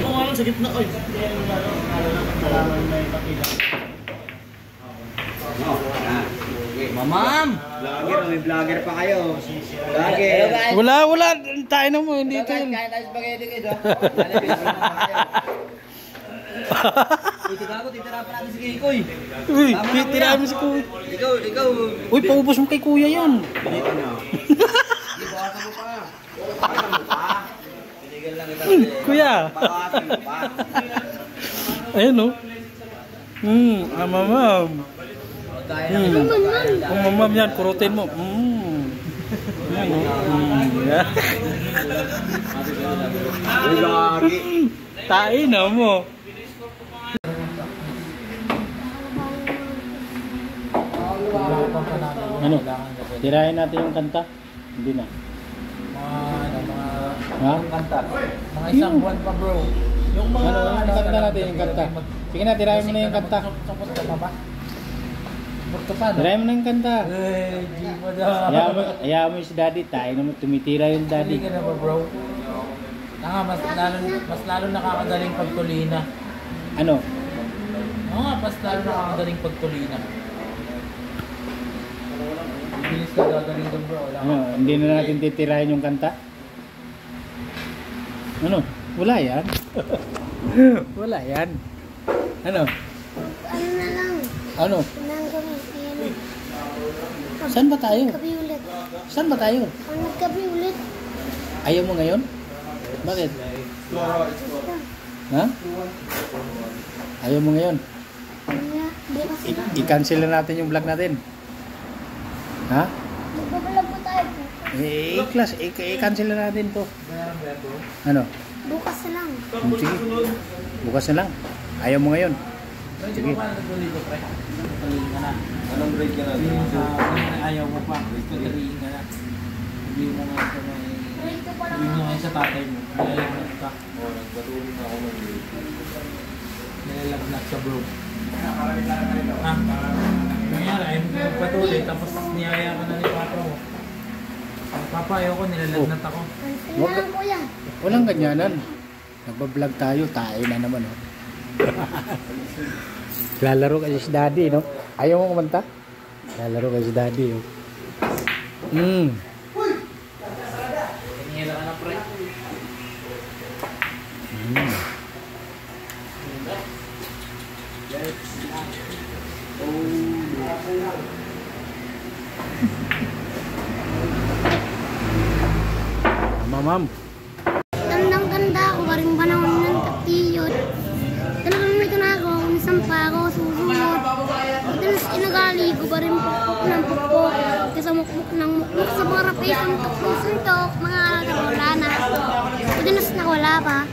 Oo nga lang, sa gitna. Oy. Mamam! Vlogger, may vlogger pa kayo. Vlogger. Wala. Tayo na mo, hindi ito. Kaya tayo spaghetti guys, oh. Ikaw, titira pa natin si Kikoy. Uy, titirahin mo si Kuya. Ikaw. Uy, paubos mo kay Kuya yan. Dito na. Ibawasan mo pa. Ibawasan mo pa. Pinigal lang kita. Kuya. Bawasan mo pa. Ayun o. Mamam. Kung mamam yan, kurutin mo. Yan o. Uy, gagi. Tain na mo. Ano? Tirahin natin yung kanta? Hindi na. Ha? Kanta. Mga isang buwan pa bro. Yung mga kanta natin yung kanta. Sige na, tirahin mo na yung kanta. Sapot ka pa ba? Sapot pa no? Tirahin mo na yung kanta. Eh, di mo na. Ayaw mo si daddy. Tayo naman tumitira yung daddy. Hindi ka na ba bro? Mas lalo nakakadaling pagtulina. Ano? Oo nga, mas lalo nakakadaling pagtulina. Bilis ka gagaling doon bro. Ano? Hindi na natin titirahin yung kanta? Ano? Wala yan. Wala yan. Ano? Ano na lang? Ano? Pinang kami. Ayan. Saan ba tayo? Gabi ulit. Saan ba tayo? Ang naggabi ulit. Ayaw mo ngayon? Bakit? Ha? Ayaw mo ngayon? Kaya, bukas na. I-cancel na natin yung vlog natin. Ha? Magbabalag po tayo po. I-class, i-cancel na natin to. Ano? Bukas na lang. Sige. Bukas na lang. Ayaw mo ngayon. Sige. Anong break ka na? Ayaw mo pa. Tuturiin ka na. Hindi mo nga sa may... Rito pa lang Hindi mo ako. nga sa tatay mo. Nilalagnat ka. Nagpatuloy na ako ng break. Nilalagnat ka bro. Ha? Nangyari, ayaw mo patuloy. Tapos niyaya ka na ni Papa mo. Papa, ayaw ko. Nilalagnat ako. Cancel na lang kuya. Walang ganyanan. Nagbablog tayo na naman. Oh. Lalaro kasi si daddy, no? Ayaw mo kumanta? Lalaro kasi si daddy, oh. Hinihila ka na pre. Ma'am. Tandang ganda ako. Karing panahon ng tatiyot. Talagang may tunako. Minsan pa ako susunod. Madalas inagali ko pa rin pukpok ng pukpok. Kasamukmuk ng mukmuk sa mga rapay. Suntok ng suntok. Mga alaga wala na. Madalas na wala pa.